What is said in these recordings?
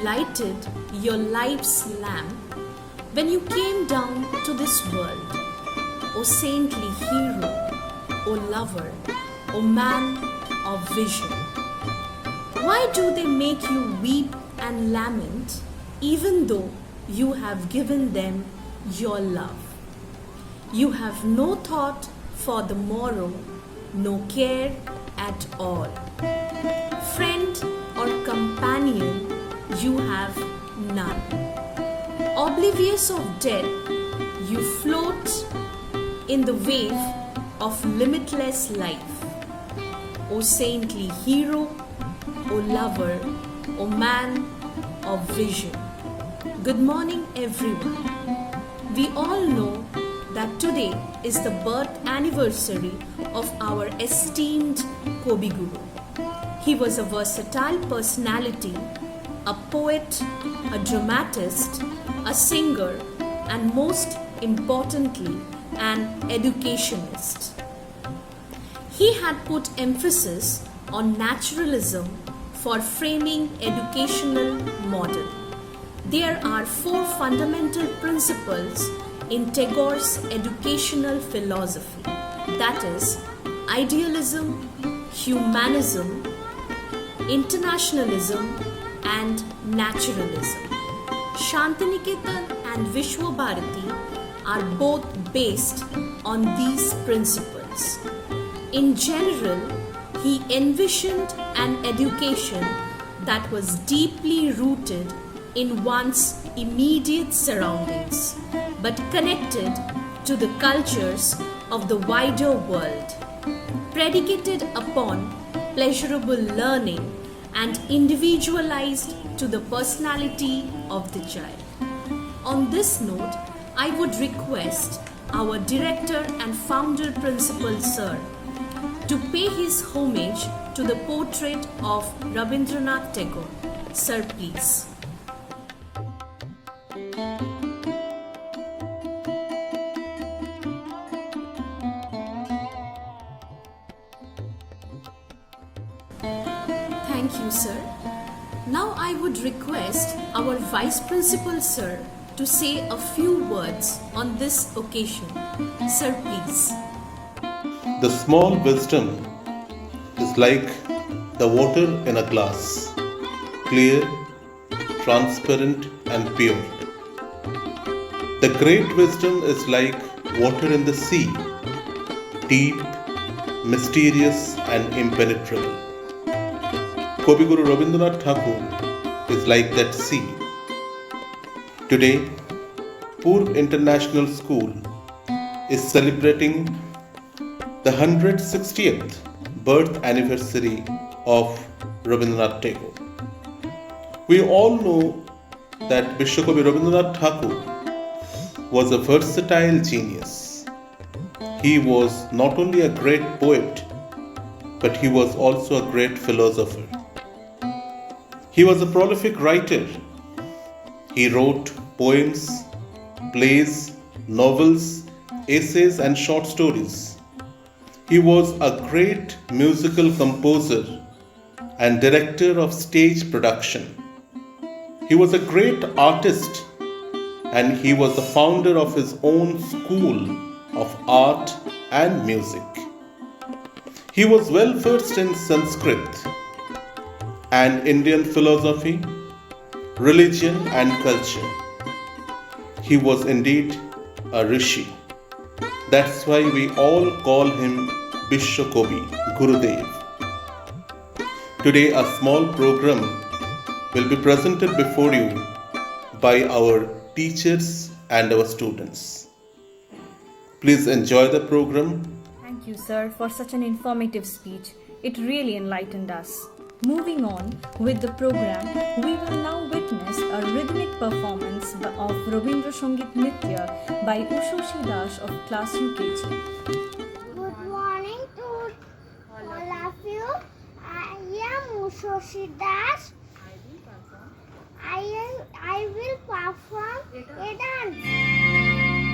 lighted your life's lamp when you came down to this world. O saintly hero, O lover, O man of vision. Why do they make you weep and lament even though you have given them your love? You have no thought for the morrow, no care at all. Friend or companion, you have none. Oblivious of death, you float in the wave of limitless life. O saintly hero, O lover, O man of vision. Good morning, everyone. We all know that today is the birth anniversary of our esteemed Kobi Guru. He was a versatile personality, a poet, a dramatist, a singer, and most importantly, an educationist. He had put emphasis on naturalism for framing educational model. There are 4 fundamental principles in Tagore's educational philosophy, that is, idealism, humanism, internationalism, and naturalism. Shantiniketan and Vishwa Bharati are both based on these principles. In general, he envisioned an education that was deeply rooted in one's immediate surroundings, but connected to the cultures of the wider world, predicated upon pleasurable learning and individualized to the personality of the child. On this note, I would request our director and founder principal, sir, to pay his homage to the portrait of Rabindranath Tagore. Sir, please. Thank you, sir. Now I would request our Vice Principal, sir, to say a few words on this occasion. Sir, please. The small wisdom is like the water in a glass, clear, transparent, and pure. The great wisdom is like water in the sea, deep, mysterious, and impenetrable. Kobi Guru Rabindranath Tagore is like that sea. Today, Purv International School is celebrating the 160th birth anniversary of Rabindranath Tagore. We all know that Vishwakobi Rabindranath Tagore was a versatile genius. He was not only a great poet, but he was also a great philosopher. He was a prolific writer. He wrote poems, plays, novels, essays, and short stories. He was a great musical composer and director of stage production. He was a great artist, and he was the founder of his own school of art and music. He was well versed in Sanskrit and Indian philosophy, religion, and culture. He was indeed a rishi. That's why we all call him Vishwakobi, Gurudev. Today, a small program will be presented before you by our teachers and our students. Please enjoy the program. Thank you, sir, for such an informative speech. It really enlightened us. Moving on with the program, we will now witness a rhythmic performance of Rabindra Sangit Nritya by Ushoshi Das of class UKG. Good morning to all of you. I am Ushoshi Das. I will perform a dance.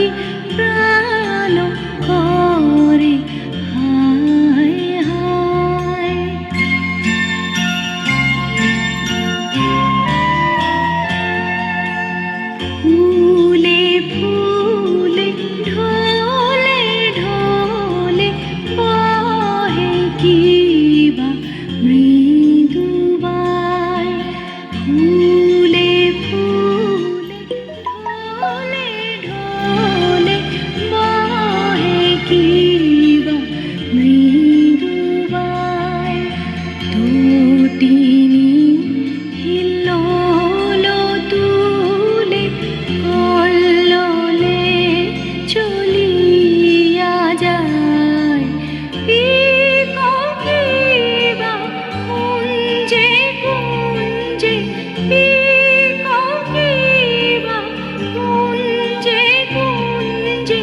লাগি প্রাণ করে হায় হায়। ফুলে ফুলে ঢলে ঢলে বহে কিবা মৃদু বায়। ফুলে ফুলে ঢলে ঢলে বহে কিবা মৃদু বায়। তটিনী হিল্লোল তুলে কল্লোলে চলিয়া যায়। কিবা কুঞ্জে কুঞ্জে কিবা কুঞ্জে কুঞ্জে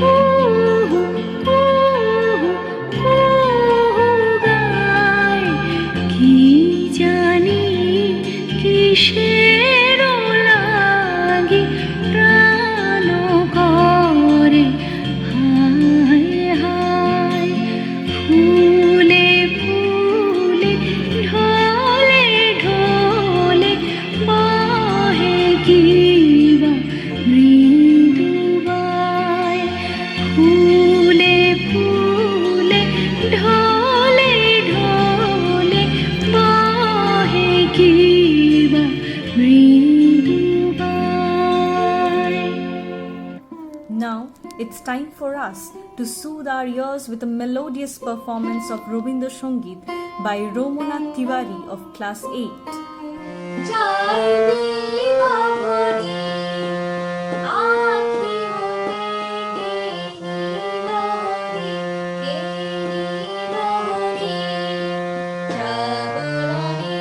কুহু কুহু কুহু গায়। কি জানি কিসের লাগি প্রাণ করে হায় হায়। ফুলে ফুলে ঢলে ঢলে বহে কিবা মৃদু বায়। ফুলে ফুলে ঢলে ঢলে বহে কিবা মৃদু বায়। Now it's time for us to soothe our ears with a melodious performance of Rabindra Sangeet by Romana Tiwari of class 8. যাইবি ভবনী আখি হতে কেরি রহনী জাগরণী।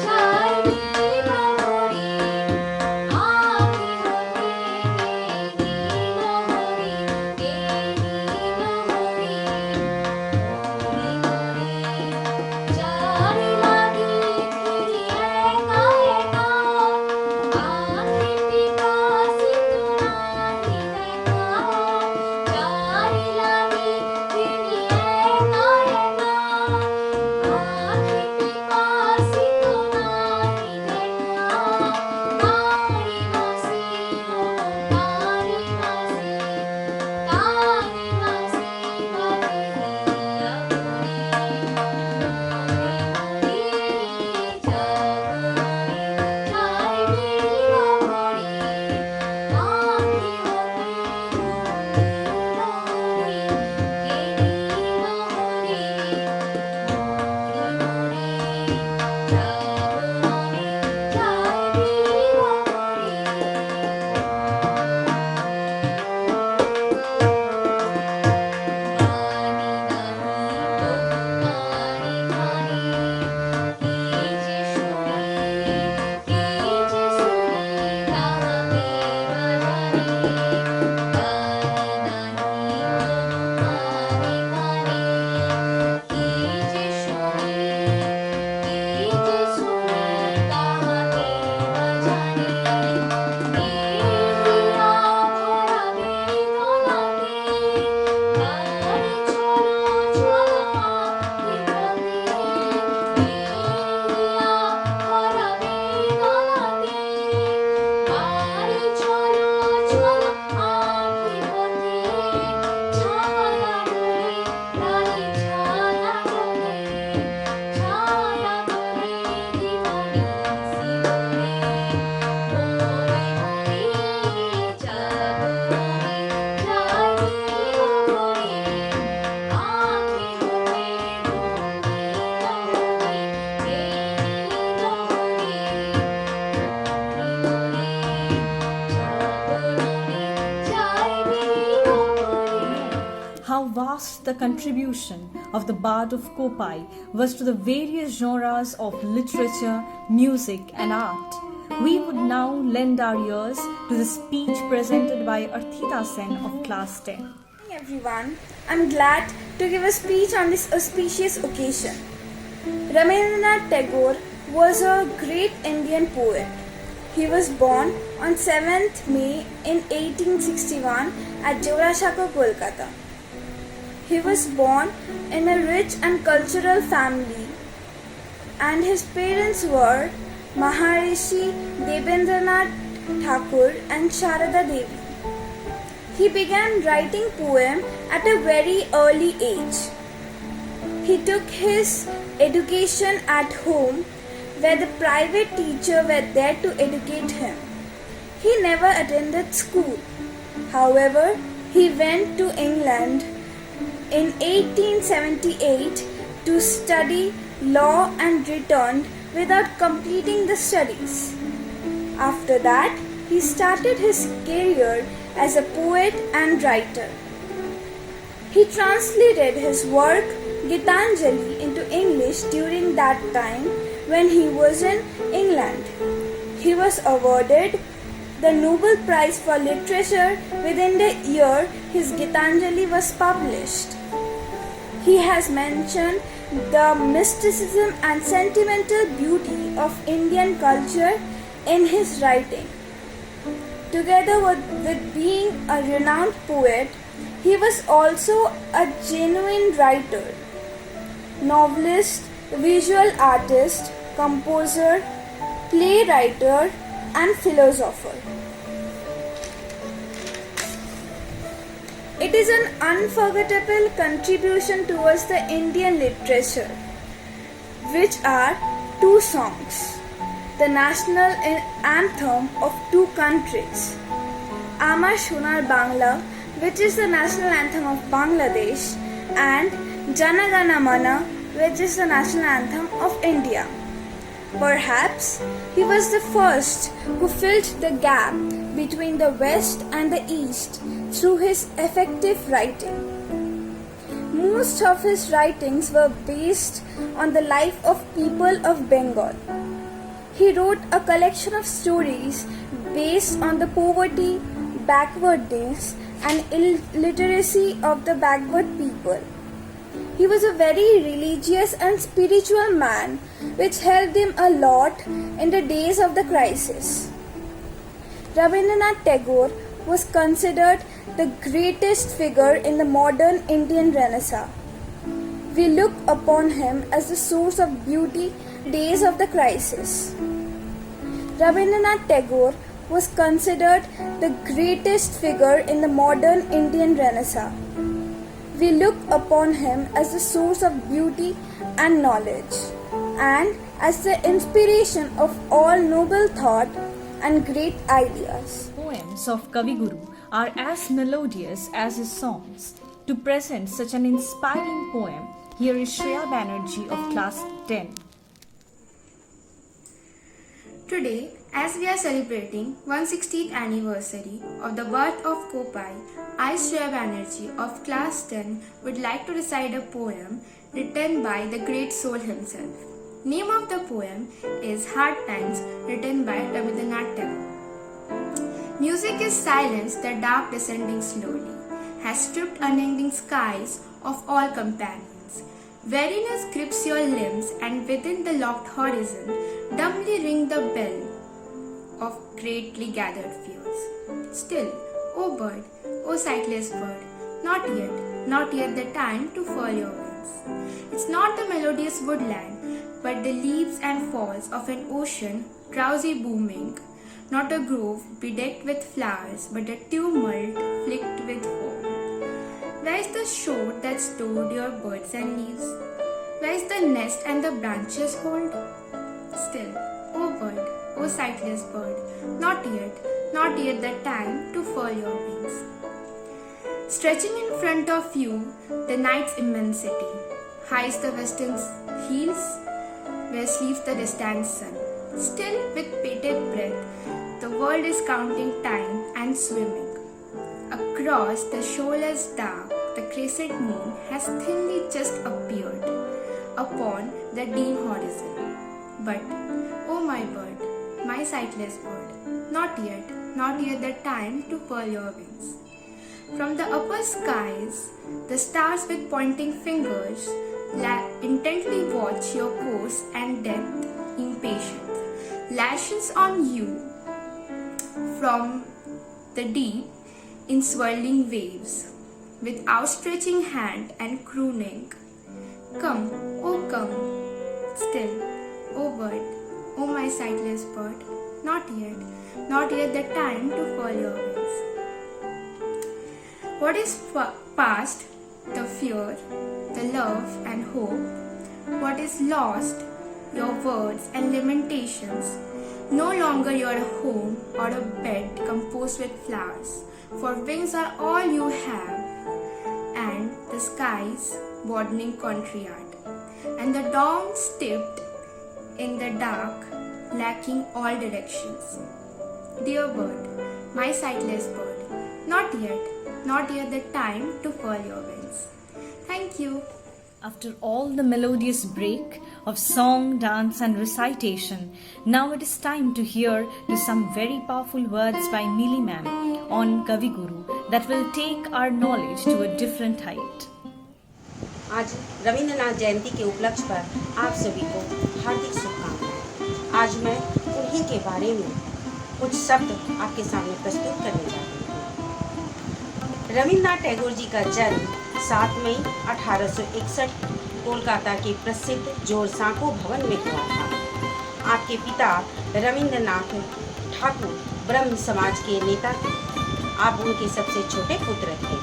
যাইবি ভবনী আখি হতে কেরি রহনী। যারি লাগি ফিরিয়ে গায়ে vast the contribution of the Bard of Kopai was to the various genres of literature, music, and art. We would now lend our ears to the speech presented by Arthita Sen of class 10. Good morning, everyone. I'm glad to give a speech on this auspicious occasion. Rabindranath Tagore was a great Indian poet. He was born on 7th May in 1861 at Jorashako, Kolkata. He was born in a rich and cultural family, and his parents were Maharishi Debendranath Thakur and Sharada Devi. He began writing poems at a very early age. He took his education at home, where the private teachers were there to educate him. He never attended school. However, he went to England in 1878 to study law and returned without completing the studies. After that, he started his career as a poet and writer. He translated his work Gitanjali into English during that time when he was in England. He was awarded the Nobel Prize for Literature within the year his Gitanjali was published. He has mentioned the mysticism and sentimental beauty of Indian culture in his writing. Together with being a renowned poet, he was also a genuine writer, novelist, visual artist, composer, playwright, and philosopher. It is an unforgettable contribution towards the Indian literature, which are two songs, the national anthem of two countries, Amar Sonar Bangla, which is the national anthem of Bangladesh, and Jana Gana Mana, which is the national anthem of India. Perhaps he was the first who filled the gap between the West and the East through his effective writing. Most of his writings were based on the life of people of Bengal. He wrote a collection of stories based on the poverty, backwardness, and illiteracy of the backward people. He was a very religious and spiritual man, which helped him a lot in the days of the crisis. Rabindranath Tagore was considered the greatest figure in the modern Indian Renaissance. We look upon him as the source of beauty in the days of the crisis. Rabindranath Tagore was considered the greatest figure in the modern Indian Renaissance. We look upon him as the source of beauty and knowledge, and as the inspiration of all noble thought and great ideas. Poems of Kaviguru are as melodious as his songs. To present such an inspiring poem, here is Shreya Banerjee of class 10. Today, as we are celebrating 160th anniversary of the birth of Kopai, I, Shreya Banerjee of class 10, would like to recite a poem written by the great soul himself. Name of the poem is Hard Times, written by Rabindranath Tagore. Music is silence, the dark descending slowly, has stripped unending skies of all companions. Weariness grips your limbs, and within the locked horizon, dumbly ring the bell of greatly gathered fears. Still, O bird, O sightless bird, not yet the time to furl your wings. It's not the melodious woodland, but the leaps and falls of an ocean drowsy booming, not a grove bedecked with flowers, but a tumult flicked with foam. Where is the shore that stored your birds and leaves? Where is the nest and the branches hold? Still, O bird, O sightless bird, not yet the time to furl your wings. Stretching in front of you, the night's immensity, highs the western hills, where sleeps the distant sun. Still, with bated breath, the world is counting time and swimming. Across the shoreless dark, the crescent moon has thinly just appeared upon the dim horizon. But, O my bird, my sightless bird, not yet the time to furl your wings. From the upper skies, the stars with pointing fingers intently watch your course, and death, impatient, lashes on you from the deep in swirling waves, with outstretching hand and crooning. Come, oh come, still, oh bird, oh my sightless bird, not yet the time to furl your wings. What is past, the fear, the love and hope, what is lost, your words and lamentations, no longer your home or a bed composed with flowers, for wings are all you have, and the skies broadening contrary, and the dawn steeped in the dark, lacking all directions. Dear bird, my sightless bird, not yet the time to furl your wings. Thank you. After all the melodious break of song, dance and recitation, now it is time to hear some very powerful words by Neeli ma'am on Kavi Guru that will take our knowledge to a different height. आज रविंद्रनाथ जयंती के उपलक्ष्य पर आप सभी को हार्दिक शुभकामनाएं। आज मैं उन्हीं के बारे में कुछ शब्द आपके सामने प्रस्तुत करने जा रही हूँ। रविंद्रनाथ टैगोर जी का जन्म 7 मई 1861 कोलकाता के प्रसिद्ध जोरसांको भवन में हुआ था। आपके पिता रविंद्रनाथ ठाकुर ब्रह्म समाज के नेता थे। आप उनके सबसे छोटे पुत्र थे।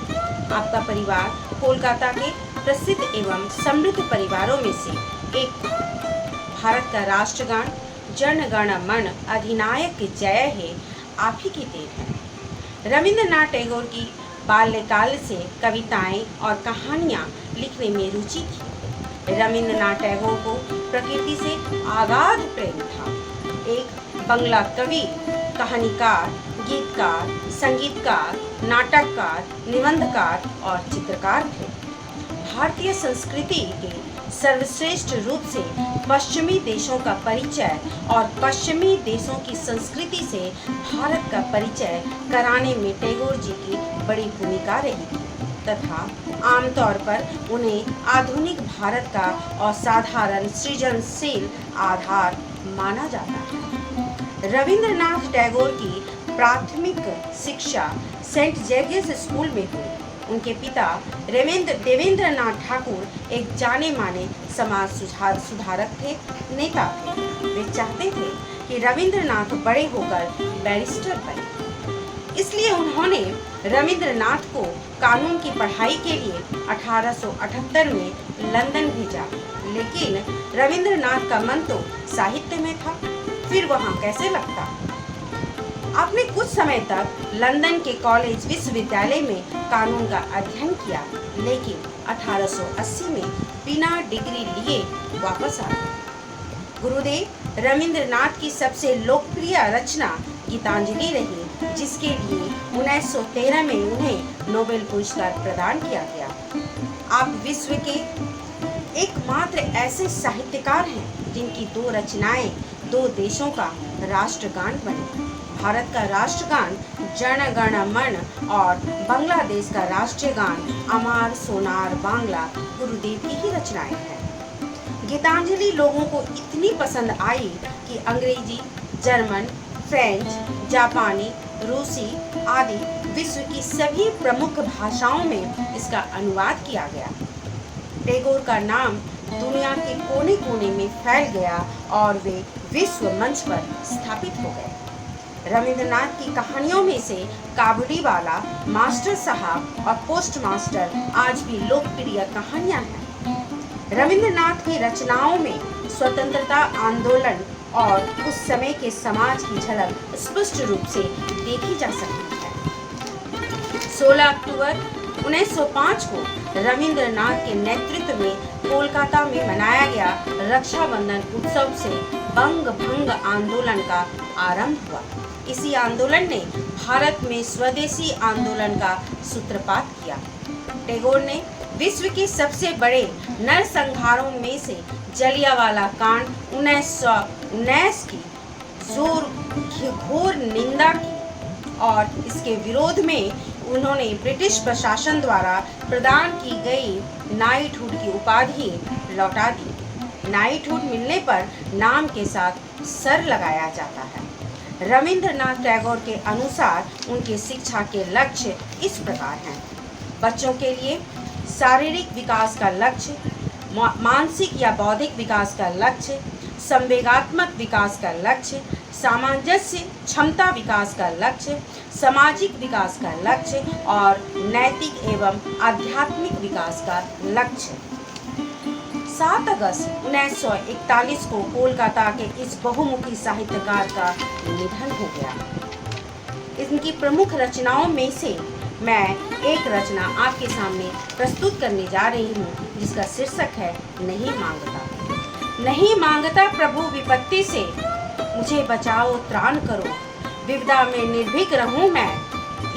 आपका परिवार कोलकाता के प्रसिद्ध एवं समृद्ध परिवारों में से एक था। भारत का राष्ट्रगान जन गण मन अधिनायक जय है आप ही की देन है। रविंद्रनाथ टैगोर की बाल्यकाल से कविताएं और कहानियां लिखने में रुचि थी। रविंद्रनाथ टैगोर को प्रकृति से अगाध प्रेम था। एक बंगला कवि, कहानीकार, गीतकार, संगीतकार, नाटककार, निबंधकार और चित्रकार थे। भारतीय संस्कृति के सर्वश्रेष्ठ रूप से पश्चिमी देशों का परिचय और पश्चिमी देशों की संस्कृति से भारत का परिचय कराने में टैगोर जी की बड़ी भूमिका रही थी तथा आमतौर पर उन्हें आधुनिक भारत का असाधारण सृजनशील आधार माना जाता है। रविंद्रनाथ टैगोर की प्राथमिक शिक्षा सेंट जेवियर्स स्कूल में हुई। उनके पिता देवेंद्रनाथ ठाकुर एक जाने माने समाज सुधारक थे, नेता थे। वे चाहते थे कि रविंद्रनाथ बड़े होकर बैरिस्टर बने। इसलिए उन्होंने रविंद्रनाथ को कानून की पढ़ाई के लिए 1878 में लंदन भेजा, लेकिन रविंद्रनाथ का मन तो साहित्य में था, फिर वहाँ कैसे लगता। आपने कुछ समय तक लंदन के कॉलेज विश्वविद्यालय में कानून का अध्ययन किया, लेकिन 1880 में बिना डिग्री लिए वापस आ गए। गुरुदेव रविंद्रनाथ की सबसे लोकप्रिय रचना गीतांजलि रही, जिसके लिए 1913 में उन्हें नोबेल पुरस्कार प्रदान किया गया। आप विश्व के एकमात्र ऐसे साहित्यकार हैं जिनकी 2 रचनाएं 2 देशों का राष्ट्रगान बनी। भारत का राष्ट्रगान जन गण मन और बांग्लादेश का राष्ट्रीय गान अमार सोनार बांग्ला गुरुदेव की ही रचनाएं हैं। गीतांजलि लोगों को इतनी पसंद आई कि अंग्रेजी, जर्मन, फ्रेंच, जापानी, रूसी आदि विश्व की सभी प्रमुख भाषाओं में इसका अनुवाद किया गया। टैगोर का नाम दुनिया के कोने कोने में फैल गया और वे विश्व मंच पर स्थापित हो गए। रविंद्रनाथ की कहानियों में से काबुलीवाला, मास्टर साहब और पोस्ट मास्टर आज भी लोकप्रिय कहानियां हैं। रविंद्रनाथ की रचनाओं में स्वतंत्रता आंदोलन और उस समय के समाज की झलक स्पष्ट रूप से देखी जा सकती है। 16 अक्टूबर 1905 को रविंद्रनाथ के नेतृत्व में कोलकाता में मनाया गया रक्षाबंधन उत्सव से बंग भंग आंदोलन का आरंभ हुआ। इसी आंदोलन ने भारत में स्वदेशी आंदोलन का सूत्रपात किया। टैगोर ने विश्व के सबसे बड़े नरसंहारों में से जलियांवाला कांड 1919 की घोर निंदा की और इसके विरोध में उन्होंने ब्रिटिश प्रशासन द्वारा प्रदान की गई नाइटहुड की उपाधि लौटा दी। नाइटहुड मिलने पर नाम के साथ सर लगाया जाता है। रविंद्रनाथ टैगोर के अनुसार उनके शिक्षा के लक्ष्य इस प्रकार हैं। बच्चों के लिए शारीरिक विकास का लक्ष्य, मानसिक या बौद्धिक विकास का लक्ष्य, संवेगात्मक विकास का लक्ष्य, सामंजस्य क्षमता विकास का लक्ष्य, सामाजिक विकास का लक्ष्य और नैतिक एवं आध्यात्मिक विकास का लक्ष्य। 7 अगस्त 1941 को कोलकाता के इस बहुमुखी साहित्यकार का निधन हो गया। इनकी प्रमुख रचनाओं में से मैं एक रचना आपके सामने प्रस्तुत करने जा रही हूँ, जिसका शीर्षक है नहीं मांगता। नहीं मांगता प्रभु विपत्ति से, मुझे बचाओ त्राण करो, विपदा में निर्भीक रहूं मैं,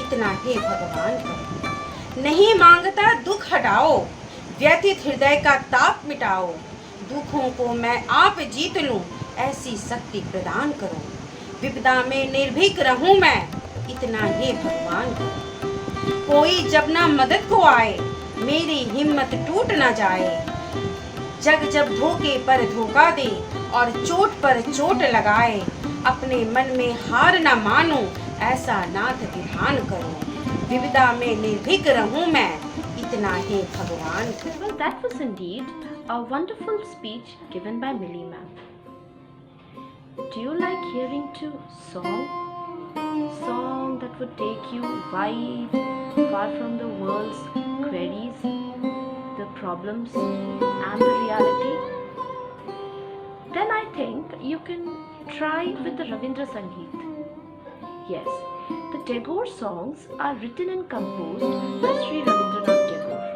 इतना हे भगवान करो। नहीं मांगता दुख हटाओ, व्यथित हृदय का ताप मिटाओ, दुखों को मैं आप जीत लूं, ऐसी शक्ति प्रदान करो, विपदा में निर्भीक रहूं मैं, इतना हे भगवान करो। कोई जब ना मदद को आए, मेरी हिम्मत टूट ना जाए, जग जब धोखे पर धोखा दे और चोट पर चोट लगाए, अपने मन में हार ना मानो, ऐसा नाथ विधान करो, विपदा में निर्भीक रहूं मैं, इतना हे भगवान करो। Well, that was indeed a wonderful speech given by Millie ma'am. Do you like hearing to song that would take you wide, far from the world's queries, the problems and the reality? Then I think you can try with the Ravindra Sangeet. Yes, the Tagore songs are written and composed by Sri Ravindranath Tagore.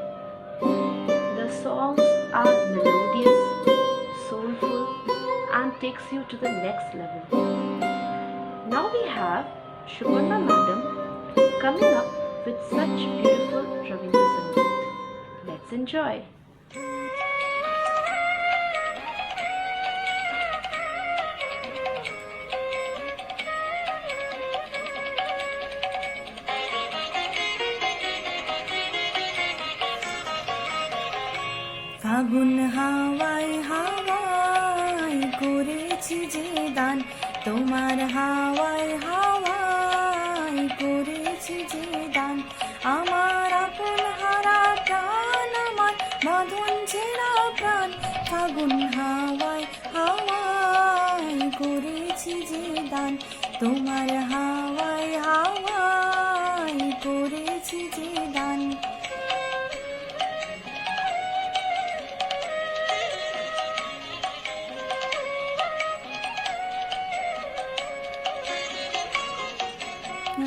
The songs are melodious, soulful and takes you to the next level. Now we have Shuparna Madam coming up with such beautiful Ravindra Sangeet. Let's enjoy. ফাগুন হাওয়ায় হাওয়ায় করেছি যে দান, তোমার হাওয়ায় হাওয়ায় করেছি যে দান, আমার আপন হারা প্রাণ, আমার বাঁধন ছেঁড়া প্রাণ, ফাগুন হাওয়ায় হাওয়ায় করেছি যে দান, তোমার হাওয়ায় হাওয়ায় করেছি যে দান।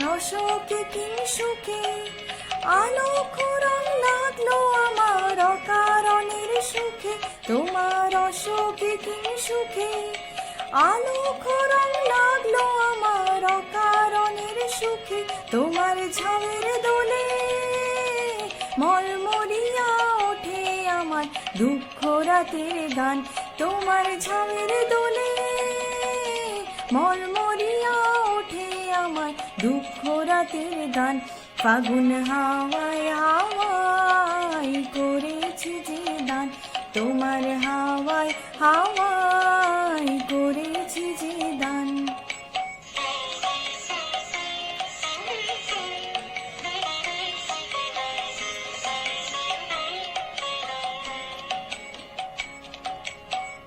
রসকে কিংসুকে আলোক রং লাগলো আমার অকারণের সুখে, তোমার রসকে কিংসুকে আলোক রং লাগলো আমার অকারণের সুখে, তোমার ঝামের দোলে মরমরিয়া ওঠে আমার দুঃখ রাতের গান, তোমার ঝামের দোলে মরমরিয়া ওঠে আমার দুঃখ রাতের গান, ফাগুন হাওয়ায় হাওয়ায় করেছি যে দান, তোমার হাওয়ায় হাওয়ায় করেছি যে দান।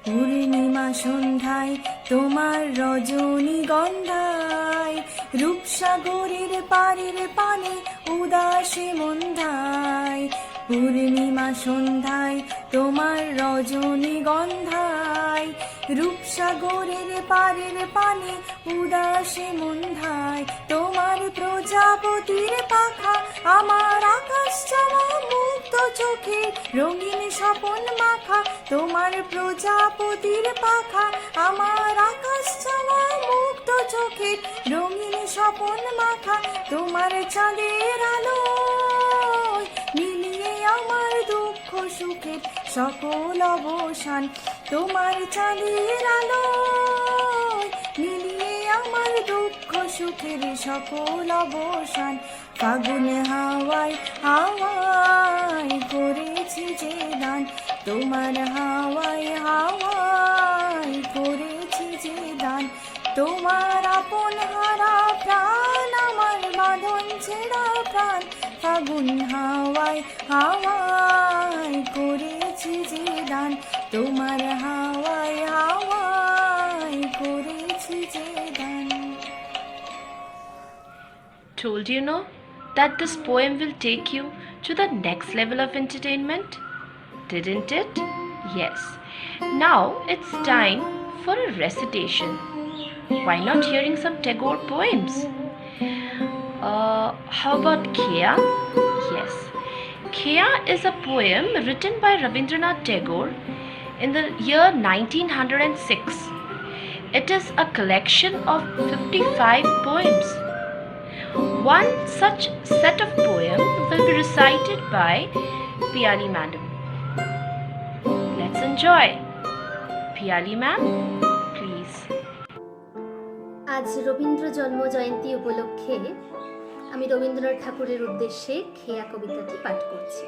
পূর্ণিমা সন্ধ্যায় তোমার রজনীগন্ধায়, রূপসাগরের পারের পানে উদাসে মন্ধায়, পূর্ণিমা সন্ধ্যায় তোমার রজনীগন্ধায়, রূপসাগরের পারের পানে উদাসে মন্ধায়, তোমার প্রজাপতির পাখা আমার আকাশ চাওয়া মুক্ত চোখে রঙিন স্বপন মাখা, তোমার প্রজাপতির পাখা আমার আকাশ চাওয়া মুক্ত চোখে রঙিন স্বপন মাখা, তোমার চাঁদের আলো মিলিয়ে আমার দুঃখ সুখের সকল অবসান, তোমার চাঁদের আলো মিলিয়ে আমার দুঃখ সুখের সকল অবসান, ফাগুন হাওয়ায় হাওয়ায় করেছি যে দান, তোমার হাওয়ায় হাওয়ায় করেছি যে দান, তোমার আপন হারা প্রাণ আমার বাঁধন ছেঁড়া প্রাণ ফাগুন হাওয়ায় হাওয়ায় করেছি যে দান তোমার হাওয়ায় হাওয়ায় করেছি যে দান Told you no that this poem will take you to the next level of entertainment? Didn't it? Yes. Now it's time for a recitation. Why not hearing some Tagore poems? How about Khea? Yes. Khea is a poem written by Rabindranath Tagore in the year 1906. It is a collection of 55 poems. One such set of poems will be recited by Piali Madam. Let's enjoy. Piali ma'am, please. আজ রবীন্দ্র জন্ম জয়ন্তী উপলক্ষে আমি রবীন্দ্রনাথ ঠাকুরের উদ্দেশ্যে খেয়া কবিতাটি পাঠ করছি।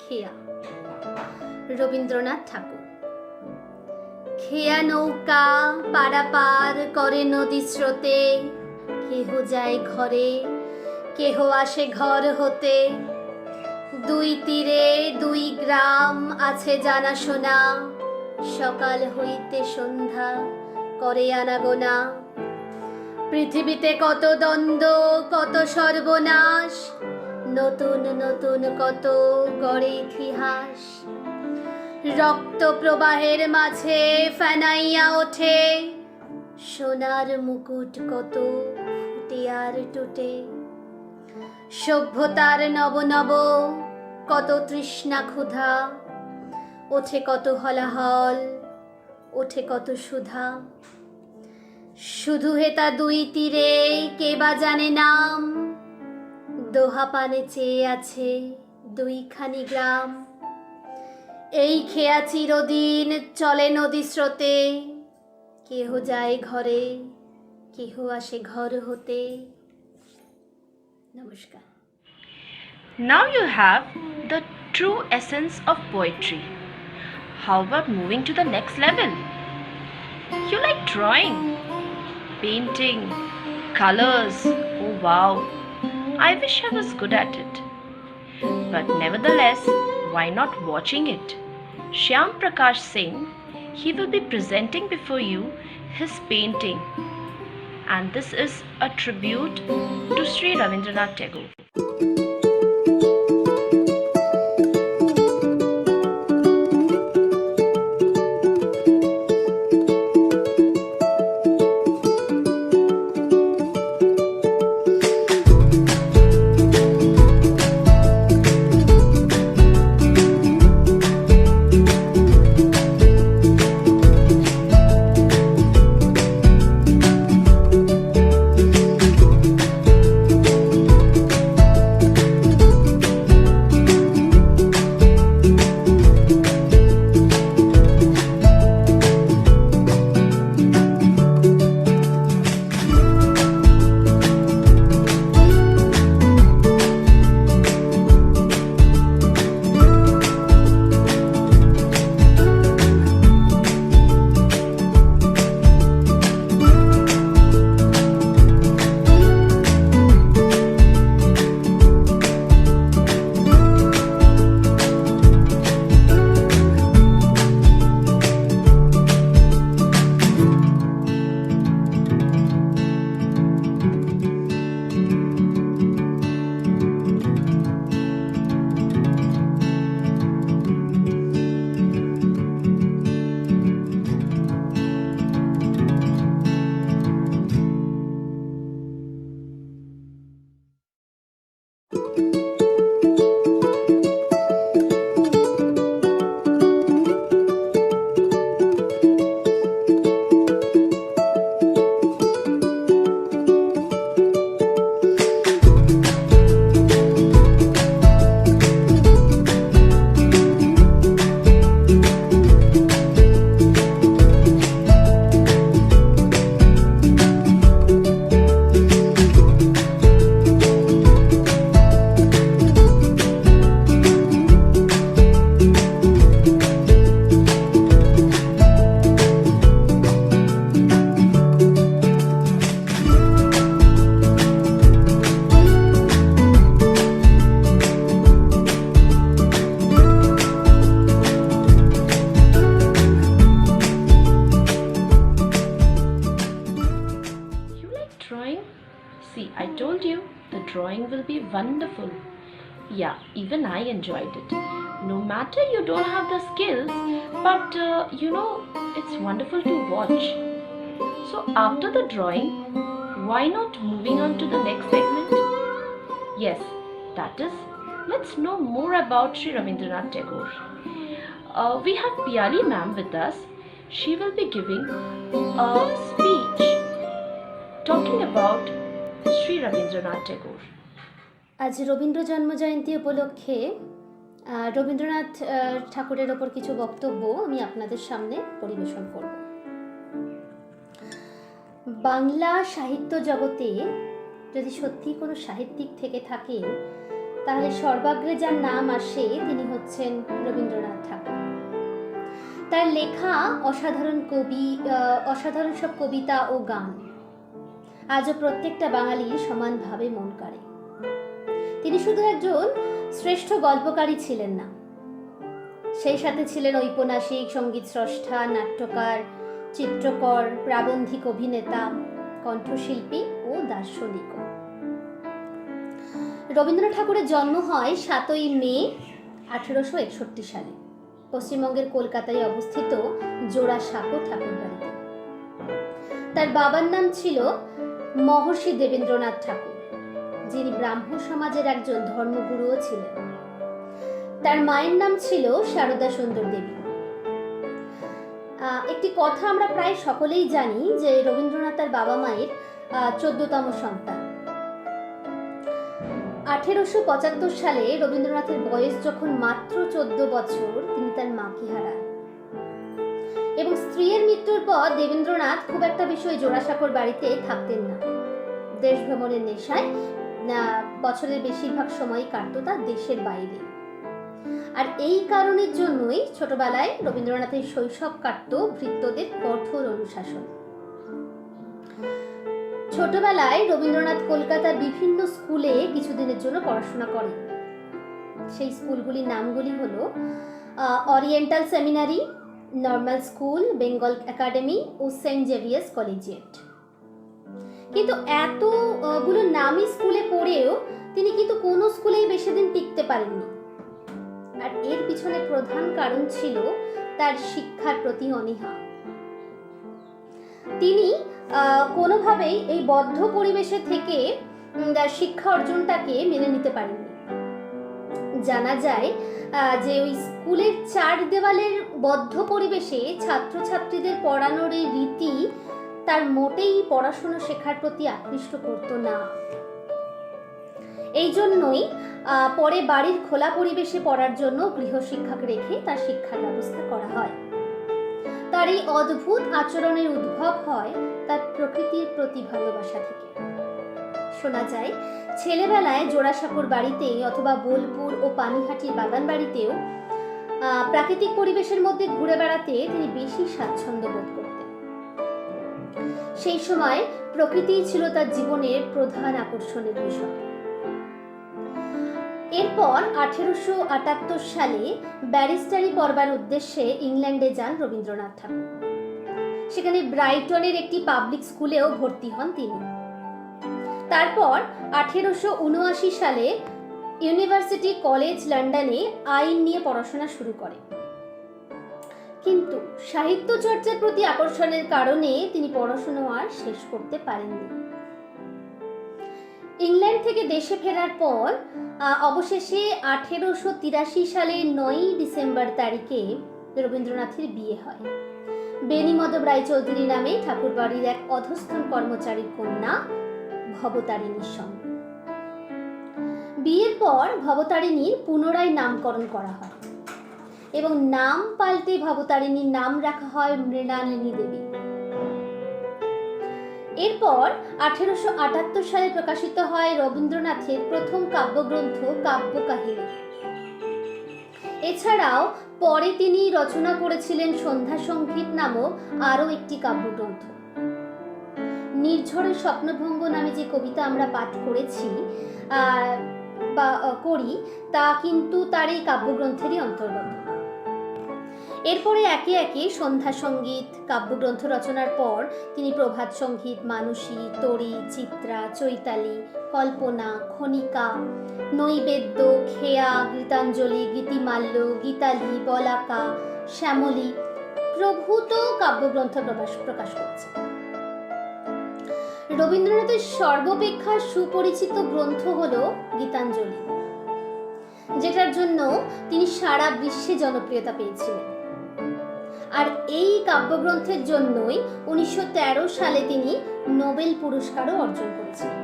খেয়া, রবীন্দ্রনাথ ঠাকুর। খেয়া নৌকা পারাপার করে নদী স্রোতে, কেহ যায় ঘরে কেহ আসে ঘর হতে, দুই তীরে দুই গ্রাম আছে জানাশোনা, সকাল হইতে সন্ধ্যা করে আনাগোনা। পৃথিবীতে কত দ্বন্দ্ব কত সর্বনাশ, নতুন নতুন কত গড়ে ইতিহাস। রক্ত প্রবাহের মাঝে ফেনাইয়া ওঠে, সোনার মুকুট কত ফুটে আর টুটে। সভ্যতার নব নব কত তৃষ্ণা ক্ষুধা, ওঠে কত হলাহল ওঠে কত সুধা। শুধু হেতা দুই তীরে কে বা জানে নাম, দোহা পানে চেয়ে আছে দুইখানি গ্রাম। এই খেয়া চিরদিন চলে নদী স্রোতে, কেহ যায় ঘরে কেহ আসে ঘর হতে। নমস্কার। Now you have the true essence of poetry. How about moving to the next level? You like drawing, painting, colors. Oh wow, I wish I was good at it. But nevertheless, why not watching it? Shyam Prakash Singh, he will be presenting before you his painting. And this is a tribute to Sri Ravindranath Tagore. wonderful. Yeah, even I enjoyed it. No matter you don't have the skills, but it's wonderful to watch. So, after the drawing, why not moving on to the next segment? Yes, that is, let's know more about Sri Rabindranath Tagore. We have Piali ma'am with us. She will be giving a speech talking about Sri Rabindranath Tagore. আজ রবীন্দ্র জন্মজয়ন্তী উপলক্ষে রবীন্দ্রনাথ ঠাকুরের ওপর কিছু বক্তব্য আমি আপনাদের সামনে পরিবেশন করব। বাংলা সাহিত্য জগতে যদি সত্যি কোনো সাহিত্যিক থেকে থাকেন, তাহলে সর্বাগ্রে যার নাম আসে তিনি হচ্ছেন রবীন্দ্রনাথ ঠাকুর। তার লেখা অসাধারণ সব কবিতা ও গান আজও প্রত্যেকটা বাঙালির সমানভাবে মন কাড়ে। তিনি শুধু একজন শ্রেষ্ঠ গল্পকারী ছিলেন না, সেই সাথে ছিলেন ঔপন্যাসিক, সঙ্গীত স্রষ্টা, নাট্যকার, চিত্রকর, প্রাবন্ধিক, অভিনেতা, কণ্ঠশিল্পী ও দার্শনিকও। রবীন্দ্রনাথ ঠাকুরের জন্ম হয় 7ই মে 1861 সালে পশ্চিমবঙ্গের কলকাতায় অবস্থিত জোড়াসাঁকো ঠাকুরবাড়িতে। তার বাবার নাম ছিল মহর্ষি দেবেন্দ্রনাথ ঠাকুর, যিনি ব্রাহ্ম সমাজের একজন ধর্মগুরুও ছিলেন। তার মায়ের নাম ছিল সারদা সুন্দর দেবী। একটি কথা আমরা প্রায় সকলেই জানি যে রবীন্দ্রনাথ তার বাবা মায়ের 14তম সন্তান। 1875 সালে রবীন্দ্রনাথের বয়স যখন মাত্র 14 বছর, তিনি তার মাকে হারান এবং স্ত্রীর মৃত্যুর পর দেবেন্দ্রনাথ খুব একটা বিষয় জোড়াসাঁকোর বাড়িতে থাকতেন না। দেশ ভ্রমণের নেশায় বছরের বেশিরভাগ সময় কাটতো তার দেশের বাইরে। আর এই কারণের জন্যই ছোটবেলায় রবীন্দ্রনাথের শৈশব কাটতো ভৃত্যদের কঠোর অনুশাসন। ছোটবেলায় রবীন্দ্রনাথ কলকাতার বিভিন্ন স্কুলে কিছুদিনের জন্য পড়াশোনা করেন। সেই স্কুলগুলির নামগুলি হলো oriental seminary, normal school, Bengal academy ও সেন্ট জেভিয়ার্স কলেজিয়েট। কিন্তু এতগুলো নামি স্কুলে পড়েও তিনি কিন্তু কোনো স্কুলেই বেশি দিন টিকতে পারেননি। আর এর পিছনে প্রধান কারণ ছিল তার শিক্ষার প্রতি অনীহা। তিনি কোনোভাবেই এই বদ্ধ পরিবেশে থেকে তার শিক্ষা অর্জনটাকে মেনে নিতে পারেননি। জানা যায় যে ওই স্কুলের 4 দেওয়ালের বদ্ধ পরিবেশে ছাত্রছাত্রীদের পড়ানোর এই রীতি তার মোটেই পড়াশোনা শেখার প্রতি আকৃষ্ট করতো না। এই জন্যই পরে বাড়ির খোলা পরিবেশে পড়ার জন্য গৃহশিক্ষক রেখে তার শিক্ষার ব্যবস্থা করা হয়। তার এই অদ্ভুত আচরণের উদ্ভব হয় তার প্রকৃতির প্রতি ভালোবাসা থেকে। শোনা যায় ছেলেবেলায় জোড়াসাঁকোর বাড়িতে অথবা বোলপুর ও পানিহাটির বাগান বাড়িতেও প্রাকৃতিক পরিবেশের মধ্যে ঘুরে বেড়াতে তিনি বেশি স্বাচ্ছন্দ্য বোধ করতেন। সেই সময় প্রকৃতি ছিল তার জীবনের প্রধান আকর্ষণের বিষয়। এরপর 1878 সালে ব্যারিস্টারি পড়বার উদ্দেশ্যে ইংল্যান্ডে যান রবীন্দ্রনাথ ঠাকুর। সেখানে ব্রাইটনের একটি পাবলিক স্কুলেও ভর্তি হন তিনি। তারপর 1879 সালে ইউনিভার্সিটি কলেজ লন্ডনে আইন নিয়ে পড়াশোনা শুরু করেন। কিন্তু সাহিত্য চর্চার প্রতি আকর্ষণের কারণে তিনি পড়াশোনা আর শেষ করতে পারেননি। ইংল্যান্ড থেকে দেশে ফেরার পর অবশেষে 1883 সালের 9 ডিসেম্বর তারিখে রবীন্দ্রনাথের বিয়ে হয় বেণীমাধব রায়চৌধুরী নামে ঠাকুরবাড়ির এক অধস্তন কর্মচারীর কন্যা ভবতারিণীর সঙ্গে। বিয়ের পর ভবতারিণীর পুনরায় নামকরণ করা হয় এবং নাম পাল্টে ভবতারিণীর নাম রাখা হয় মৃণালিনী দেবী। এরপর 1878 সালে প্রকাশিত হয় রবীন্দ্রনাথের প্রথম কাব্যগ্রন্থ কাব্যকাহিনী। এছাড়াও পরে তিনি রচনা করেছিলেন সন্ধ্যা সঙ্গীত নামক আরও একটি কাব্যগ্রন্থ। নির্ঝরের স্বপ্নভঙ্গ নামে যে কবিতা আমরা পাঠ করেছি বা করি তা কিন্তু তার এই কাব্যগ্রন্থেরই অন্তর্গত। এরপরে একে একে সন্ধ্যা সঙ্গীত কাব্যগ্রন্থ রচনার পর তিনি প্রভাত সঙ্গীত, মানসী, তরী, চিত্রা, চৈতালি, কল্পনা, খনিকা, নৈবেদ্য, খেয়া, গীতাঞ্জলি, গীতিমাল্য, গীতালি, বলাকা, শ্যামলী প্রভূত কাব্যগ্রন্থ প্রকাশ করেছে। রবীন্দ্রনাথের সর্বাপেক্ষা সুপরিচিত গ্রন্থ হল গীতাঞ্জলি, যেটার জন্য তিনি সারা বিশ্বে জনপ্রিয়তা পেয়েছিলেন। আর এই কাব্যগ্রন্থের জন্যই 1913 সালে তিনি নোবেল পুরস্কারও অর্জন করেছিলেন।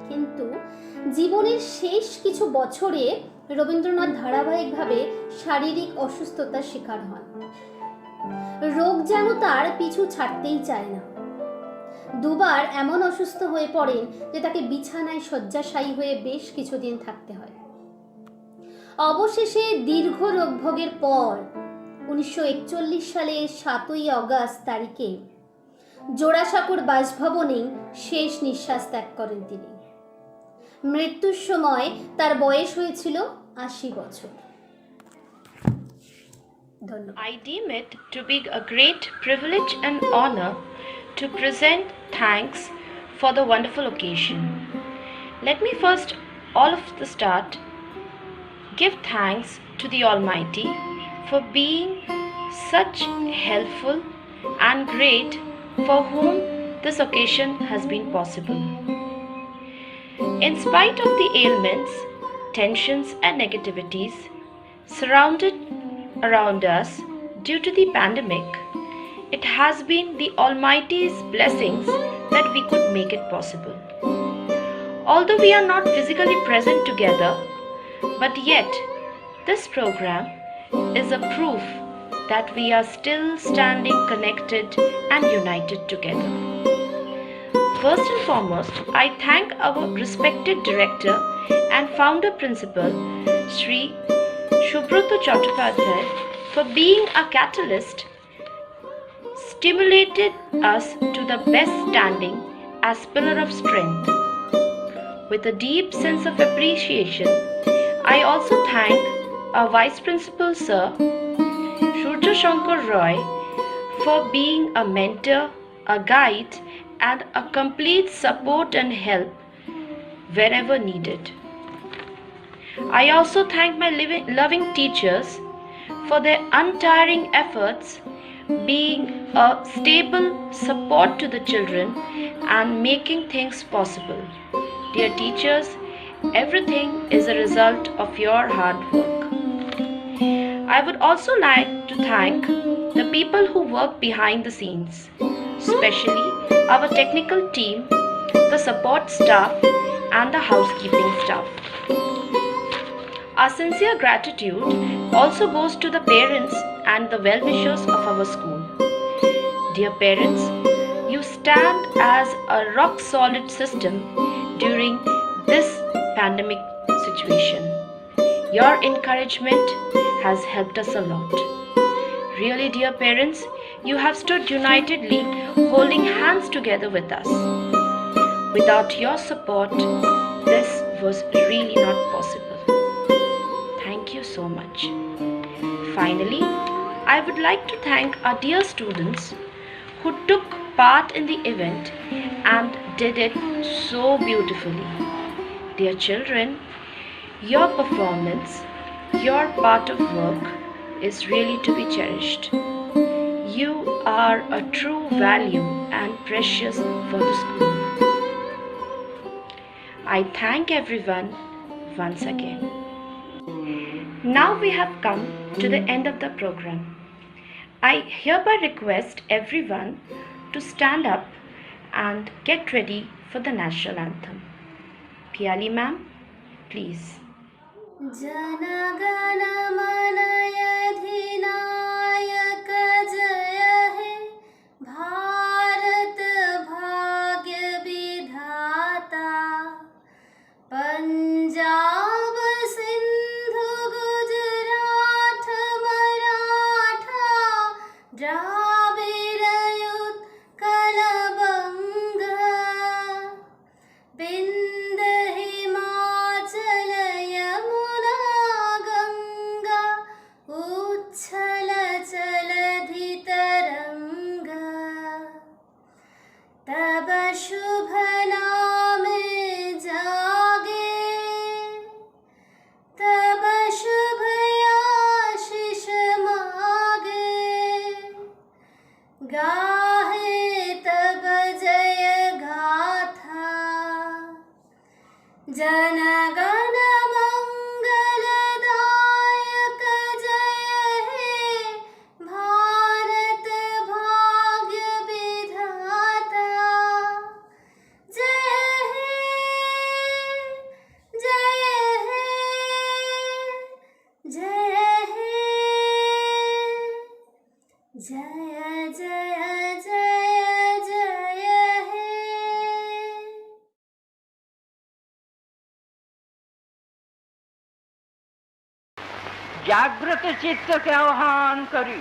কিন্তু জীবনের শেষ কিছু বছরে রবীন্দ্রনাথ ধারাবাহিকভাবে শারীরিক অসুস্থতার শিকার হন। রোগ যেন তার পিছু ছাড়তেই চায় না। দুবার এমন অসুস্থ হয়ে পড়েন যে তাকে বিছানায় শয্যাশায়ী হয়ে বেশ কিছুদিন থাকতে হয়। অবশেষে দীর্ঘ রোগভোগের পর 1941 সালের 7ই অগস্ট তারিখে জোড়াসাঁকোর বাসভবনে শেষ নিঃশ্বাস ত্যাগ করেন তিনি। মৃত্যুর সময় তার বয়স হয়েছিল 80 বছর। ধন্যবাদ। I deem it to be a great privilege and honor to present thanks for the wonderful occasion. Let me first, all of the start, give thanks to the Almighty for being such helpful and great, for whom this occasion has been possible. In spite of the ailments, tensions and negativities surrounded around us due to the pandemic, it has been the Almighty's blessings that we could make it possible. Although we are not physically present together, but yet this program is a proof that we are still standing connected and united together. First and foremost, I thank our respected director and founder principal, Sri Shubhrata Chattopadhyay, for being a catalyst, stimulated us to the best standing as pillar of strength. With a deep sense of appreciation, I also thank our Vice Principal Sir, Surya Shankar Roy, for being a mentor, a guide, and a complete support and help wherever needed. I also thank my loving teachers for their untiring efforts, being a stable support to the children and making things possible. Dear teachers, everything is a result of your hard work. I would also like to thank the people who work behind the scenes, especially our technical team, the support staff, and the housekeeping staff. Our sincere gratitude also goes to the parents and the well-wishers of our school. Dear parents, you stand as a rock-solid system during this pandemic situation. Your encouragement has helped us a lot. Really, dear parents, you have stood unitedly, holding hands together with us. Without your support, this was really not possible. Thank you so much. Finally, I would like to thank our dear students who took part in the event and did it so beautifully. Dear children, your performance, your part of work is really to be cherished. You are a true value and precious for the school. I thank everyone once again. Now we have come to the end of the program. I hereby request everyone to stand up and get ready for the national anthem. Piyali ma'am, please. जनगण मन अधिनायक जय हे भारत भाग्य विधाता पंजाब सिंधु गुजरात मराठा द्राविड़ उत्कल बंगा बिंद हिमाचल यमुना गंगा उच्छल जलधि तरंगा तब शुभ नाम धन मंगलदायक जय हे भारत भाग्य विधाता जय हे जय हे जय हे जय जय जय जय हे জাগ্রত চিত্তকে আহ্বান করি,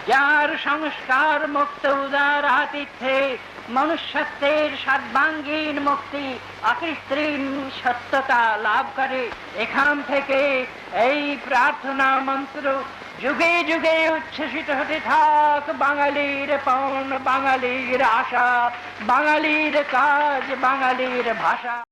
যার সংস্কার মুক্ত উদার আতিথ্যে মনুষ্যত্বের সর্বাঙ্গীন মুক্তি অকৃত্রিম সত্যতা লাভ করে। এখান থেকে এই প্রার্থনা মন্ত্র যুগে যুগে উচ্ছ্বসিত হতে থাক। বাঙালির পণ, বাঙালির আশা, বাঙালির কাজ, বাঙালির ভাষা।